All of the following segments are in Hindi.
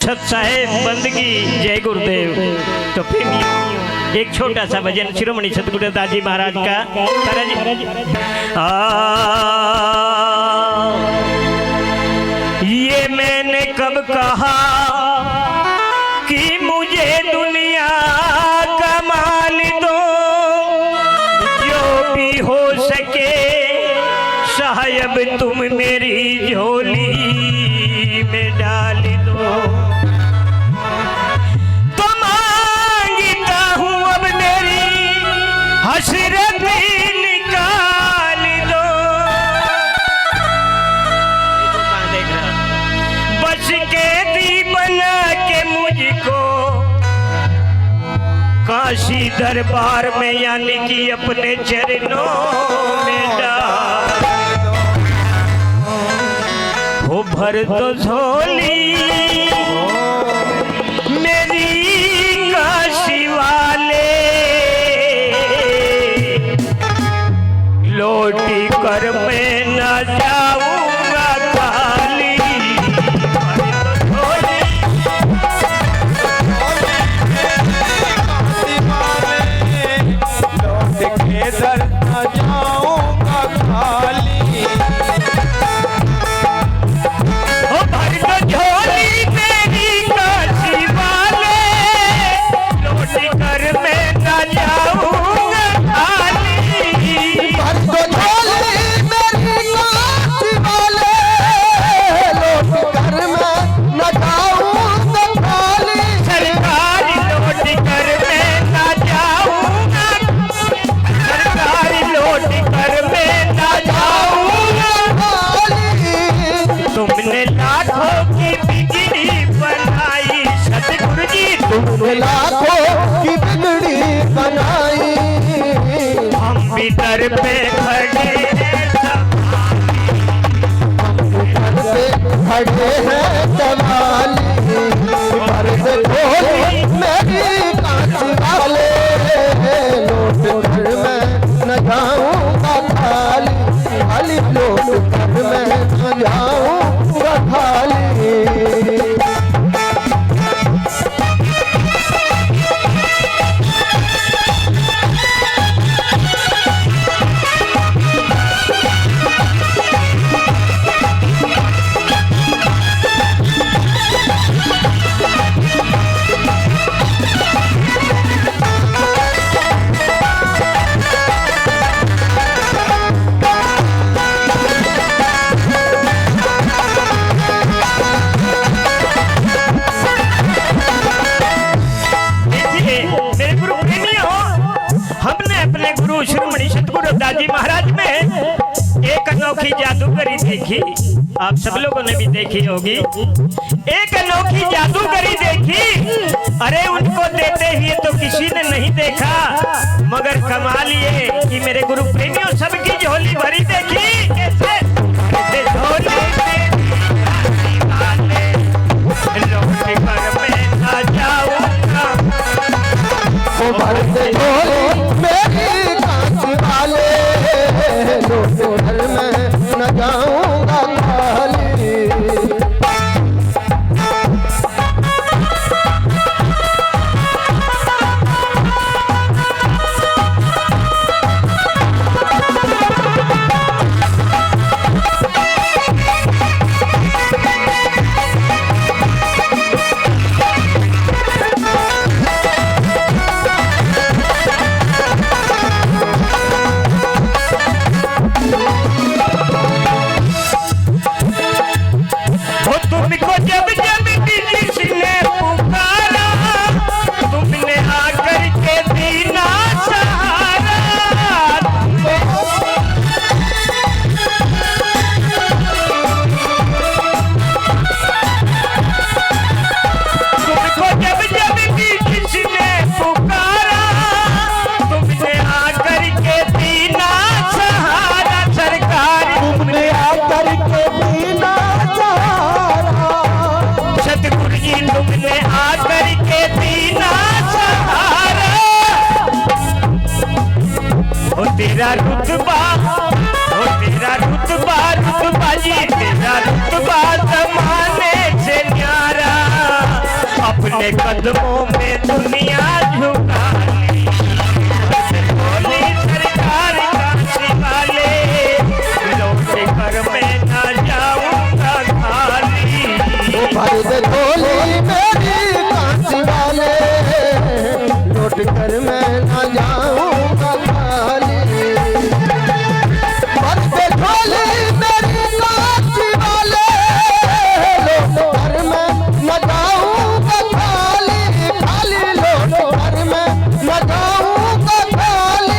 सत साहेब बंदगी जय गुरुदेव। तो फिर एक छोटा सा भजन शिरोमणि सतगुरु दाजी महाराज का। ये मैंने कब कहा कि मुझे दुनिया का माल दो, जो भी हो सके साहब तुम मेरी झोली में डाल दो। तो मांगता हूँ अब मेरी हसरत निकाल दो। बस कैदी बना के मुझको काशी दरबार में यानी कि अपने चरणों में डाल हो। भर तो झोली मेरी काशी वाले, लौटी कर मैं न जाऊंगा खाली। लौट के दर न जाऊंगा खाली। तुमने लाखों की बिगड़ी बनाई, हम भी दर पे खड़े हैं कमाली। पर से झोली मेरी काशी वाले, लौट कर मैं न जाऊंगा खाली खाली। लौट कर मैं न जाऊंगा खाली। शिरोमणि सतगुरु दाजी महाराज में एक अनोखी जादूगरी देखी। आप सब लोगों ने भी देखी होगी। एक अनोखी जादूगरी देखी। अरे उनको देते हुए तो किसी ने नहीं देखा, मगर कमाल ये कि मेरे गुरु प्रेमियों सबकी झोली भरी देखी। कैसे झोली लौट कर मैं न जाऊंगा। मेरी काशी वाले, लौट घर में न जाऊंगा खाली। तुमने आकर के दीना सहारा, ओ तेरा रुतबा, ओ तेरा रुतबा, रुतबा जी तेरा रुतबा जमाने से न्यारा। अपने कदमों में दुनिया झुका ली। बोली सरकार काशी वाले, लौट कर मैं ना जाऊंगा खाली। भर दे झोली मेरी काशी वाले, लौट कर मैं न जाऊंगा खाली। भर दे झोली मेरी काशी वाले, लौट कर मैं न जाऊंगा खाली। खाली लौट कर मैं न जाऊंगा खाली।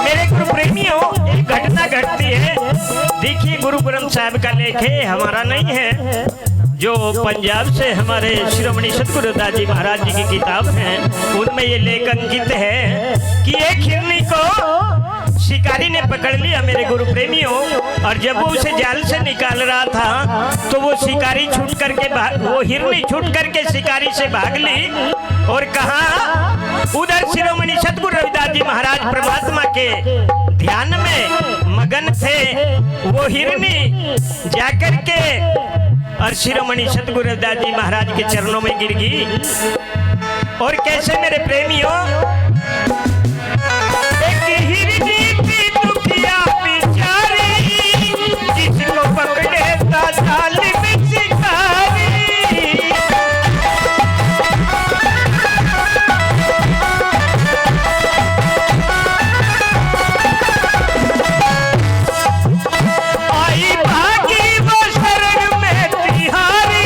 मेरे गुरु प्रेमियों, एक घटना घटती है। देखिए, गुरु ग्रंथ साहिब का लेख है, हमारा नहीं है, जो पंजाब से हमारे शिरोमणि सतगुरु दास जी महाराज जी की किताब है। उनमें ये लेख अंकित है कि एक हिरनी को शिकारी ने पकड़ लिया मेरे गुरु प्रेमियों, और जब वो उसे जाल से निकाल रहा था तो वो शिकारी छूट करके वो हिरनी छूट करके शिकारी से भाग ली। और कहा, उधर शिरोमणि सतगुरु रविदास जी महाराज परमात्मा के ध्यान में मगन थे। वो हिरनी जाकर के और शिरोमणि सतगुरु रविदास जी महाराज के चरणों में गिर गई। और कैसे मेरे प्रेमियों, एक हिरनी थी दुखिया बेचारी, जिसको पकड़े था जालिम शिकारी। आई भागी वो शरण में तिहारी,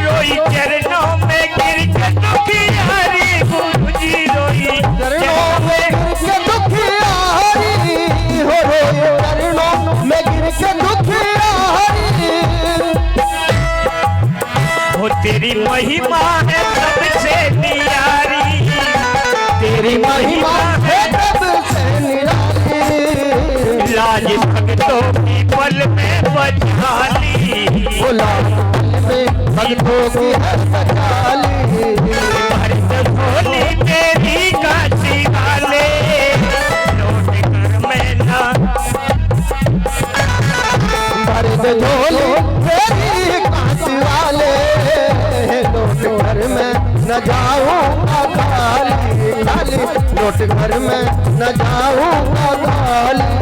रोई चरणों में गिर के दुखियारी। गुरुजी रोई चरणों में गिर के दुखियारी, हो रो चरणों में गिर के दुखियारी। हो तेरी महिमा है सबसे निरारी, तेरी महिमा है सबसे निराली। लाज भक्तों की पल में बचाली। बोला में भक्तों की है सचाली। भरत भोली तेरी काशी वाले, लौट कर मैं ना। भरत झोली तेरी काशी वाले, लौट कर मैं न जाऊंगा खाली। खाली लौट कर मैं न जाऊंगा खाली।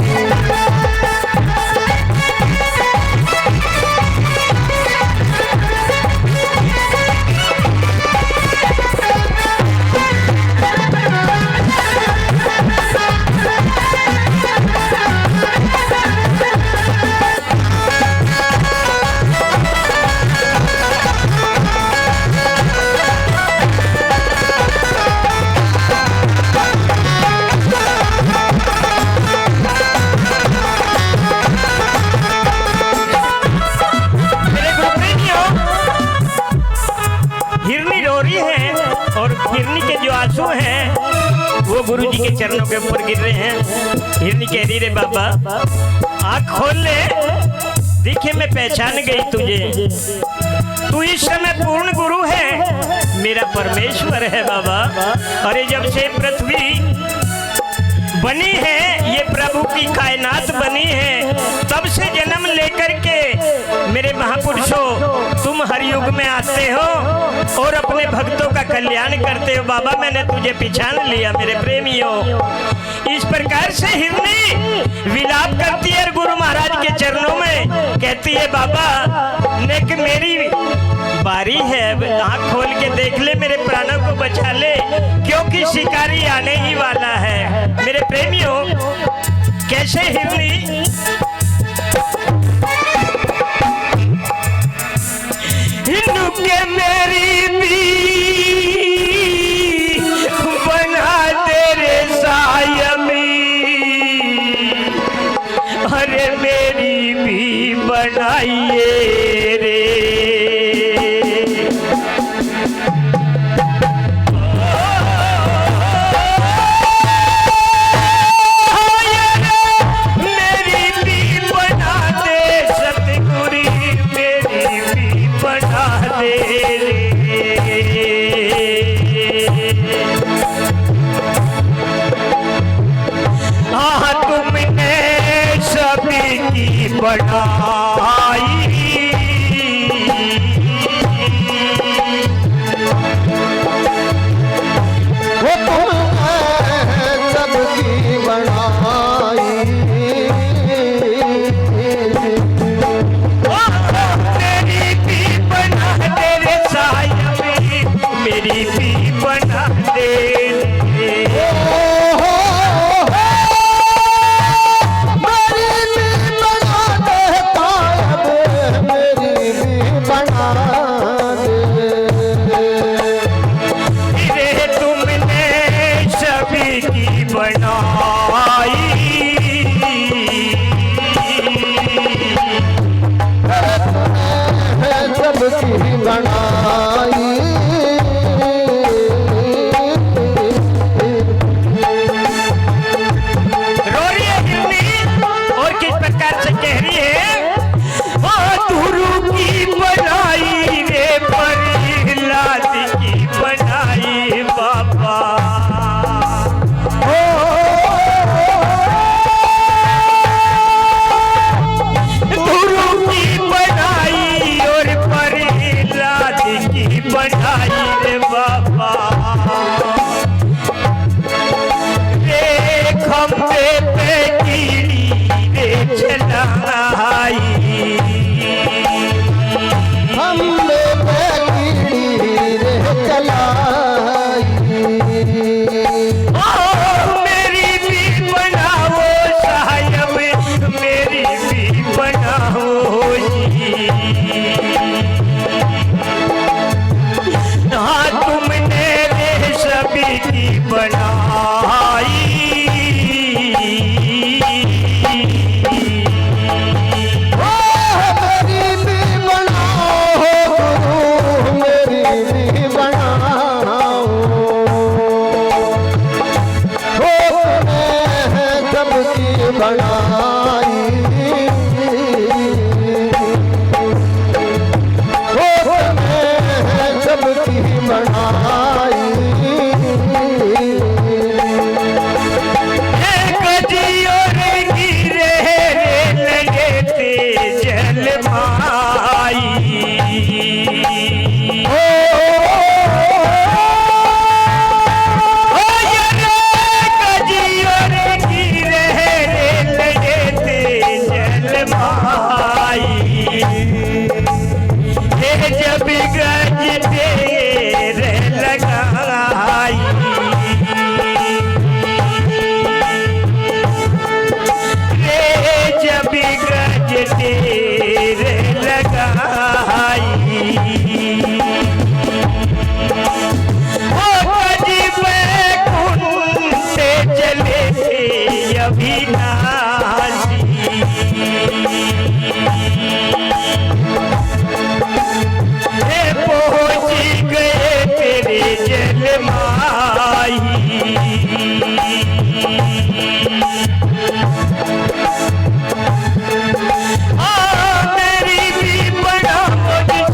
हिरनी के जो आंसू हैं वो गुरु जी के चरणों के ऊपर गिर रहे हैं। हिरनी कह रही, रे बाबा आँख खोल ले, देखिए मैं पहचान गई तुझे, तू इस समय पूर्ण गुरु है, मेरा परमेश्वर है बाबा। अरे जब से पृथ्वी बनी है, ये प्रभु की कायनात बनी है, तब से जन्म लेकर के मेरे महापुरुषों तुम हर युग में आते हो और अपने भक्तों का कल्याण करते हो। बाबा मैंने तुझे पहचान लिया मेरे प्रेमियों। इस प्रकार से हिरनी विलाप करती है गुरु महाराज के चरणों में, कहती है बाबा नेक मेरी बारी है, आँख खोल के देख ले, मेरे प्राणों को बचा ले, क्योंकि शिकारी आने ही वाला है। मेरे प्रेमियों कैसे हिरनी हिंदू के मेरी भी बना तेरे सायमी, अरे मेरी भी बनाइए रे। दे तुमने सभी की बढ़ाई सबकी बनाई मेरी भी बना दे रे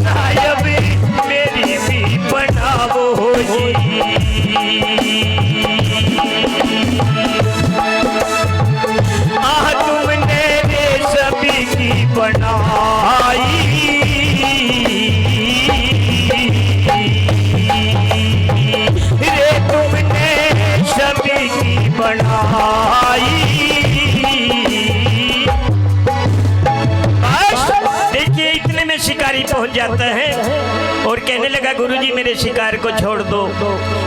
साया मेरी भी बना दे शिकारी पहुंच जाता है और कहने लगा गुरुजी मेरे शिकार को छोड़ दो।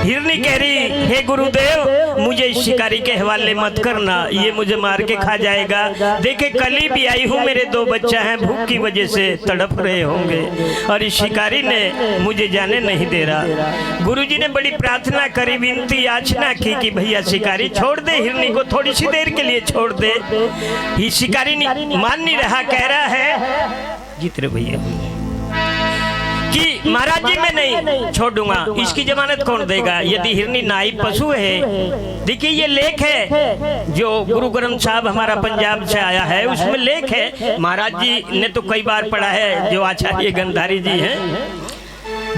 हिरनी कह रही हे गुरुदेव मुझे इस शिकारी के हवाले मत करना, ये मुझे मार के खा जाएगा। देखे कल ही भी आई हूँ, मेरे 2 बच्चा हैं, भूख की वजह से तड़प रहे होंगे और इस शिकारी ने मुझे जाने नहीं दे रहा। गुरुजी ने बड़ी प्रार्थना करी, विनती याचना की कि भैया शिकारी छोड़ दे, हिरनी को थोड़ी सी देर के लिए छोड़ दे। ये शिकारी मान नहीं रहा, कह रहा है जीत रहे भैया कि महाराज जी मैं नहीं छोड़ूंगा, इसकी जमानत कौन देगा? यदि हिरनी नाई पशु है, देखिए ये लेख है जो गुरु ग्रंथ साहब हमारा पंजाब से आया है, उसमें लेख है, महाराज जी ने तो कई बार पढ़ा है, जो आचार्य गंधारी जी हैं।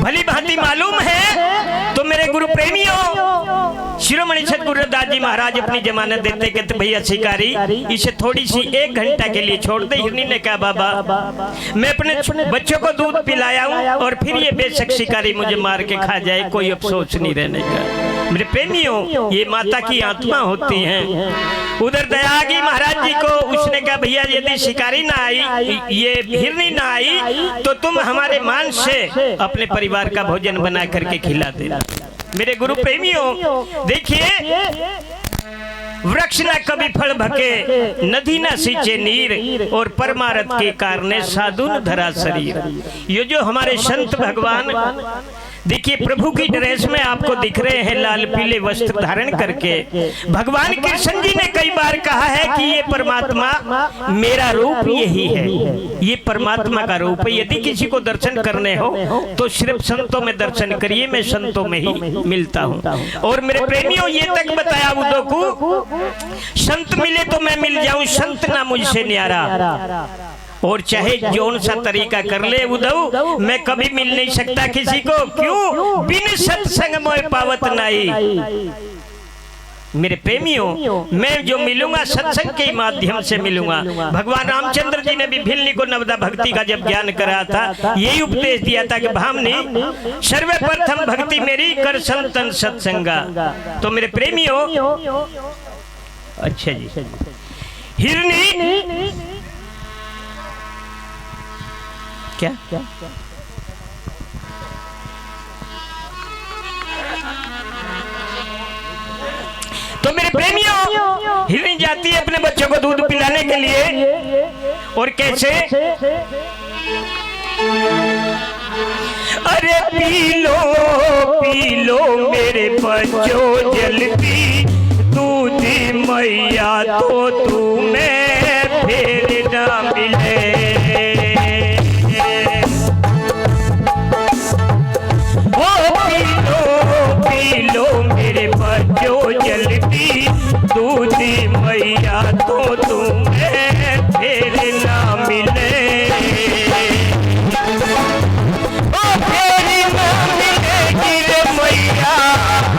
भली भांति मालूम है। तो मेरे गुरु प्रेमियों, शिरोमणि सतगुरु रविदास जी महाराज अपनी जमानत देते कहते भैया शिकारी इसे थोड़ी सी 1 घंटा के लिए छोड़ दे। हिरनी ने कहा बाबा मैं अपने बच्चों को दूध पिलाया हूँ और फिर ये बेशक शिकारी मुझे मार के खा जाए, कोई अफसोस नहीं रहने का। मेरे प्रेमियों, ये माता की आत्मा होती हैं। उधर दयागी महाराज जी को उसने कहा भैया यदि शिकारी ना आई, ये हिरनी ना आई तो तुम हमारे मांस से अपने परिवार का भोजन बना करके खिला देना। मेरे गुरु प्रेमियों देखिए, वृक्ष न कभी फल भके, नदी न सींचे नीर, और परमारथ के कारणे साधु न धरा शरीर। ये जो हमारे संत भगवान देखिए प्रभु की ड्रेस में आपको दिख रहे हैं, लाल पीले वस्त्र धारण करके। भगवान कृष्ण जी ने कई बार कहा है कि ये परमात्मा मेरा रूप यही है, ये परमात्मा का रूप है। यदि किसी को दर्शन करने हो तो सिर्फ संतों में दर्शन करिए, मैं संतों में ही मिलता हूँ। और मेरे प्रेमियों ये तक बताया उद्धव को, संत मिले तो मैं मिल जाऊं, संत ना मुझसे न्यारा। और चाहे जौन सा तरीका कर ले उद्धव, मैं कभी मिल नहीं सकता किसी को। क्यों? बिन सत्संग मोय पावत नहीं। मेरे प्रेमियों, मैं जो मिलूंगा सत्संग के माध्यम से मिलूंगा। भगवान रामचंद्र जी ने भी भिल्ली को नवदा भक्ति का जब ज्ञान करा था, यही उपदेश दिया था कि भामनी सर्वप्रथम भक्ति मेरी कर संतन सत्संगा। तो मेरे प्रेमियों, अच्छा जी, हिरनी क्या तो मेरे प्रेमियों, हिरनी जाती है अपने बच्चों को दूध पिलाने के लिए। और कैसे? अरे पी लो मेरे बच्चों जल्दी दूध मैया, तो तुम्हें फिर ना मिले। पी लो मेरे बच्चों जल्दी दूध मैया, तो तुम्हें फिर ना मिले। फिर ना मिलेगी रे मैया,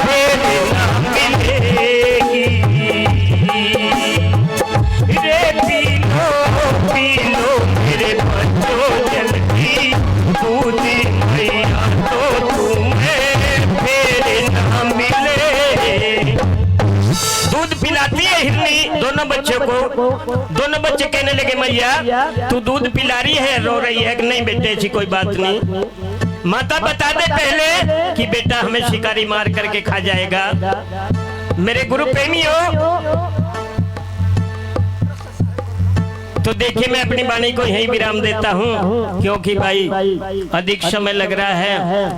फिर ना मिलेगी रे। पी लो मेरे बच्चों जल्दी दूध मैया, तो तुम्हें फिर ना मिले। दूध पिलाती है हिरनी दोनों बच्चों को। दोनों बच्चे कहने लगे मैया तू दूध पिला रही है, रो रही है? नहीं बेटे ऐसी कोई बात नहीं, माता बता दे पहले कि बेटा हमें शिकारी मार करके खा जाएगा। मेरे गुरु प्रेमियों, तो देखिए मैं अपनी वाणी को यहीं विराम देता हूँ, क्योंकि भाई अधिक समय लग रहा है।